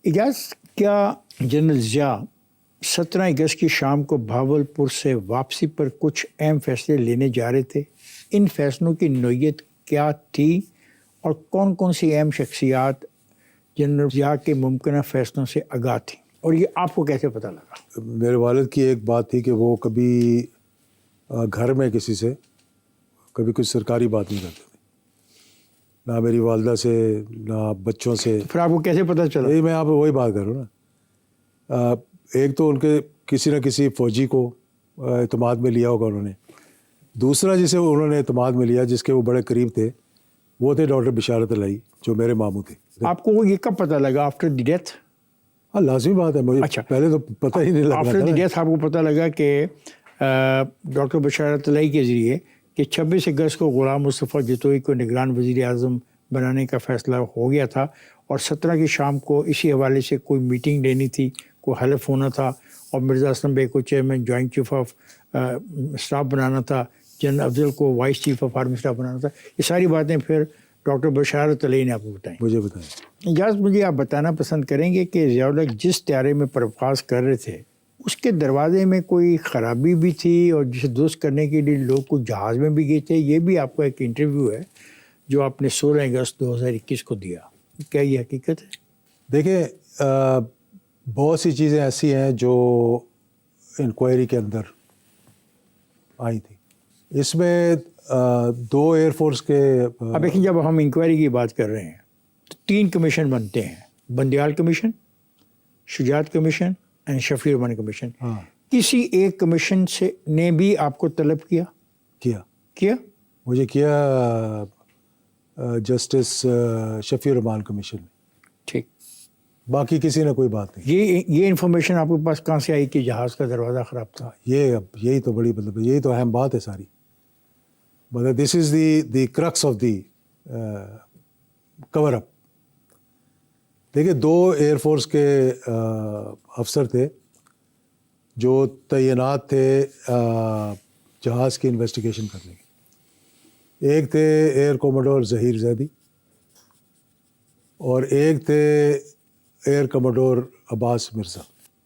اجاز، کیا جنرل ضیاء 17 اگست کی شام کو بھاولپور سے واپسی پر کچھ اہم فیصلے لینے جا رہے تھے؟ ان فیصلوں کی نوعیت کیا تھی اور کون کون سی اہم شخصیات جنرل ضیاء کے ممکنہ فیصلوں سے آگاہ تھیں، اور یہ آپ کو کیسے پتہ لگا؟ میرے والد کی ایک بات تھی کہ وہ کبھی گھر میں کسی سے کبھی کچھ سرکاری بات نہیں کرتے تھے، نہ میری والدہ سے نہ بچوں سے۔ پھر آپ کو کیسے پتہ چلا؟ یہی میں آپ وہی بات کر رہا ہوں نا، ایک تو ان کے کسی نہ کسی فوجی کو اعتماد میں لیا ہوگا انہوں نے، دوسرا جسے انہوں نے اعتماد میں لیا جس کے وہ بڑے قریب تھے وہ تھے ڈاکٹر بشارت الہی جو میرے ماموں تھے۔ آپ کو یہ کب پتہ لگا؟ After the death? ہاں لازمی بات ہے، مجھے اچھا، پہلے تو پتہ ہی نہیں لگا آفٹر دی تھا۔ ڈیتھ آپ کو پتہ لگا کہ ڈاکٹر بشارت الہی کے ذریعے کہ 26 اگست کو غلام مصطفیٰ جتوئی کو نگران وزیر اعظم بنانے کا فیصلہ ہو گیا تھا، اور 17 کی شام کو اسی حوالے سے کوئی میٹنگ لینی تھی، کوئی حلف ہونا تھا، اور مرزا اسلم بیگ کو chairman joint chief of staff بنانا تھا، جنرل افضل کو vice chief of army staff بنانا تھا۔ یہ ساری باتیں پھر ڈاکٹر بشارت الہی نے آپ کو بتائیں۔ مجھے بتائیں اجاز، مجھے آپ بتانا پسند کریں گے کہ ضیاء الحق جس طیارے میں پرواز کر رہے تھے اس کے دروازے میں کوئی خرابی بھی تھی، اور جسے درست کرنے کے لیے لوگ کچھ جہاز میں بھی گئے تھے؟ یہ بھی آپ کا ایک انٹرویو ہے جو آپ نے 16 اگست 2021 کو دیا، کیا یہ حقیقت ہے؟ دیکھیں، بہت سی چیزیں ایسی ہیں جو انکوائری کے اندر آئی تھی، اس میں 2 ایئر فورس کے اب دیکھیں، جب ہم انکوائری کی بات کر رہے ہیں تو 3 کمیشن بنتے ہیں، Bandial commission, Shujaat commission and Shafi ur Rehman commission. ہاں کسی ایک کمیشن سے نے بھی آپ کو طلب کیا؟ مجھے کیا جسٹس شفیع الرحمان کمیشن میں، ٹھیک، باقی کسی نے کوئی بات نہیں۔ یہ انفارمیشن آپ کے پاس کہاں سے آئی کہ جہاز کا دروازہ خراب تھا؟ یہی تو بڑی مطلب یہی تو اہم بات ہے ساری، مطلب دس از دی کرکس آف دی کور اپ۔ دیکھیے 2 ایئر فورس کے افسر تھے جو تعینات تھے جہاز کی انویسٹیگیشن کرنے کے، ایک تھے ایئر کوموڈور ظہیر زیدی اور ایک تھے ایئر کوموڈور عباس مرزا۔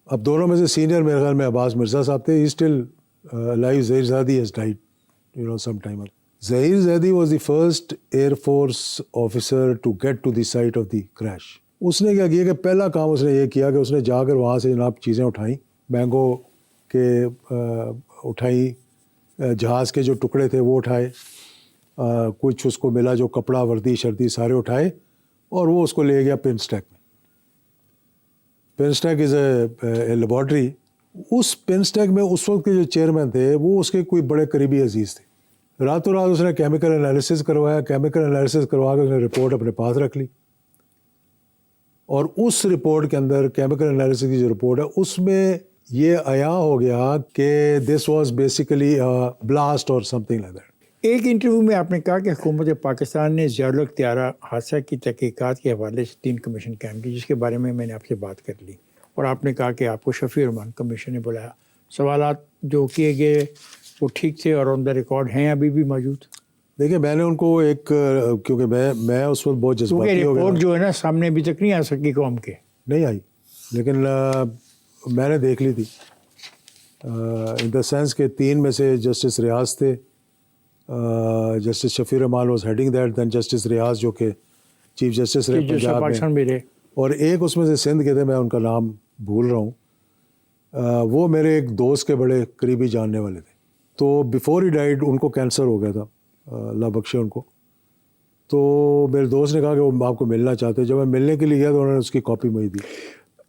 اب دونوں میں سے سینئر میرے خیال میں عباس مرزا صاحب تھے، he still live, Zaheer Zaidi has died some time ago. Zaheer Zaidi was the first air force officer to get to the site of the crash. اس نے کیا کیا کہ پہلا کام اس نے یہ کیا کہ اس نے جا کر وہاں سے جناب چیزیں اٹھائیں، مینگو کے اٹھائیں، جہاز کے جو ٹکڑے تھے وہ اٹھائے، کچھ اس کو ملا جو کپڑا وردی شردی سارے اٹھائے، اور وہ اس کو لے گیا پن اسٹیک میں۔ PINSTECH is a laboratory. اس پن اسٹیک میں اس وقت کے جو چیئرمین تھے وہ اس کے کوئی بڑے قریبی عزیز تھے۔ راتوں رات اس نے کیمیکل انالیسس کروایا، کیمیکل انالیسس کروا کے اس نے رپورٹ اپنے پاس رکھ لی، اور اس رپورٹ کے اندر، کیمیکل انالیسس کی جو رپورٹ ہے اس میں یہ عیاں ہو گیا کہ دس واز بیسیکلی بلاسٹ اور سم تھنگ لائک دیٹ۔ ایک انٹرویو میں آپ نے کہا کہ حکومت پاکستان نے ضیاء الحق طیارہ حادثہ کی تحقیقات کے حوالے سے 3 کمیشن قائم کی، جس کے بارے میں نے آپ سے بات کر لی، اور آپ نے کہا کہ آپ کو شفیع الرحمان کمیشن نے بلایا، سوالات جو کیے گئے وہ ٹھیک تھے اور آن دا ریکارڈ ہیں، ابھی بھی موجود؟ دیکھیں میں نے ان کو ایک، کیونکہ میں اس وقت بہت جذباتی ہو گیا، رپورٹ جو ہے نا سامنے ابھی تک نہیں آ سکی قوم کے، نہیں آئی، لیکن میں نے دیکھ لی تھی، ان دا سینس کہ 3 میں سے جسٹس ریاض تھے، justice Shafi Ur Rahman was heading that, then justice Riaz جو کہ چیف جسٹس رہے پنجاب میں، اور ایک اس میں سے سندھ کے تھے، میں ان کا نام بھول رہا ہوں، وہ میرے ایک دوست کے بڑے قریبی جاننے والے تھے۔ تو بیفور ہی ڈائیڈ ان کو کینسر ہو گیا تھا، اللہ بخشے ان کو، تو میرے دوست نے کہا کہ وہ آپ کو ملنا چاہتے ہیں۔ جب میں ملنے کے لیے گیا تو انہوں نے اس کی کاپی مجھے دی۔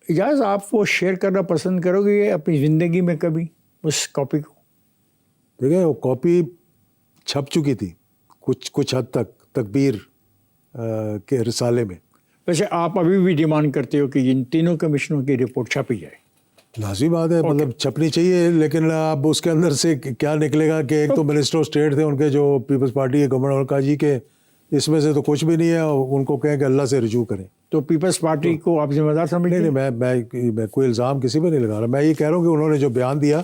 اجاز، آپ وہ شیئر کرنا پسند کرو گے اپنی زندگی میں کبھی اس کاپی کو؟ دیکھیں وہ کاپی چھپ چکی تھی کچھ حد تک تکبیر کے رسالے میں۔ ویسے آپ ابھی بھی ڈیمانڈ کرتے ہو کہ ان 3 کمیشنوں کی رپورٹ چھپی جائے؟ لازمی بات ہے، مطلب چھپنی چاہیے، لیکن اب اس کے اندر سے کیا نکلے گا کہ ایک تو منسٹر آف اسٹیٹ تھے ان کے جو پیپلز پارٹی کے گورنر، اور کہا جی کہ اس میں سے تو کچھ بھی نہیں ہے، ان کو کہیں کہ اللہ سے رجوع کریں۔ تو پیپلز پارٹی کو آپ ذمہ دار سمجھتے ہیں؟ نہیں، میں کوئی الزام کسی پہ نہیں لگا رہا، میں یہ کہہ رہا ہوں کہ انہوں نے جو بیان دیا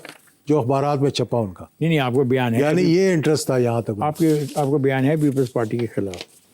جو اخبارات میں چھپا ان کا، نہیں، آپ کو بیان ہے، یعنی یہ انٹرسٹ تھا یہاں تک، آپ کو بیان ہے پیپلز پارٹی کے خلاف؟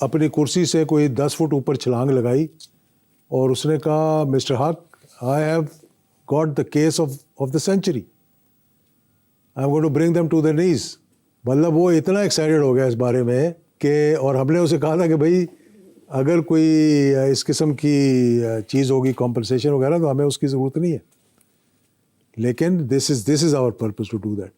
اپنی کرسی سے کوئی 10 فٹ اوپر چھلانگ لگائی اور اس نے کہا Mister Haq I have got the case of the century I am going to bring them to the knees. مطلب وہ اتنا ایکسائٹیڈ ہو گیا اس بارے میں کہ اور ہم نے اسے کہا تھا کہ بھائی اگر کوئی اس قسم کی چیز ہوگی کمپنسیشن وغیرہ تو ہمیں اس کی ضرورت نہیں ہے, لیکن دس از آور پرپز ٹو ڈو دیٹ.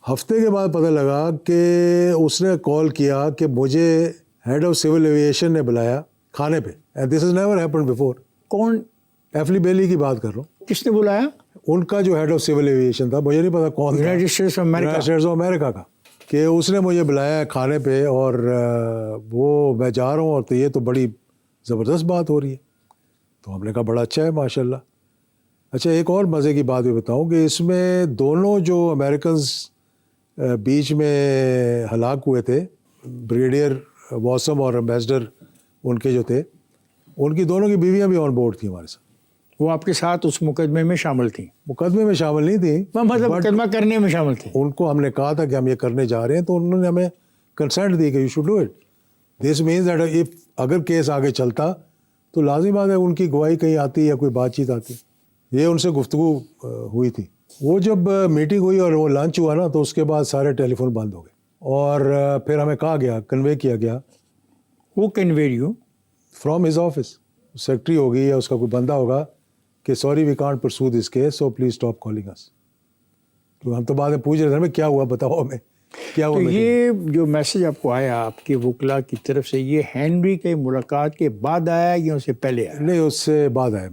ہفتے کے بعد پتہ لگا کہ اس نے کال کیا کہ مجھے ہیڈ آف سول ایویشن نے بلایا کھانے پہ, and this is never happened before. کون؟ ایفلی بیلی کی بات کر رہا ہوں. کس نے بلایا؟ ان کا جو ہیڈ آف سول ایویشن تھا, مجھے نہیں پتا کون تھا, United States of America. United States of America کا, کہ اس نے مجھے بلایا کھانے پہ اور وہ میں جا رہا ہوں اور تو یہ تو بڑی زبردست بات ہو رہی ہے. تو ہم نے کہا بڑا اچھا ہے ماشاء اللہ. اچھا ایک اور مزے کی بات بھی بتاؤں کہ اس میں دونوں جو امریکنز بیچ میں ہلاک ہوئے تھے, بریگیڈیئر واسم اور ایمبیسڈر ان کے جو تھے, ان کی دونوں کی بیویاں بھی آن بورڈ تھیں ہمارے ساتھ. وہ آپ کے ساتھ اس مقدمے میں شامل تھیں؟ مقدمے میں شامل نہیں تھیں, مطلب مقدمہ کرنے میں شامل تھیں. ان کو ہم نے کہا تھا کہ ہم یہ کرنے جا رہے ہیں تو انہوں نے ہمیں کنسنٹ دی کہ you should do it. This means that if اگر کیس آگے چلتا تو لازم بات ہے ان کی گواہی کہیں آتی یا کوئی بات چیت آتی. یہ ان سے گفتگو ہوئی تھی. وہ جب میٹنگ ہوئی اور وہ لنچ ہوا نا تو اس کے بعد سارے ٹیلی فون بند ہو گئے اور پھر ہمیں کہا گیا, کنوے کیا گیا. وہ conveyor you from his office, secretary ہوگی یا اس کا کوئی بندہ ہوگا کہ sorry we can't pursue this case so please stop calling us. ہم تو بعد میں پوچھ رہے تھے کیا ہوا بتاؤ ہمیں کیا ہوا. تو یہ جو میسج آپ کو آیا آپ کے وکلا کی طرف سے, یہ ہینری کے ملاقات کے بعد آیا یا اس سے پہلے آیا؟ نہیں, اس سے بعد آیا.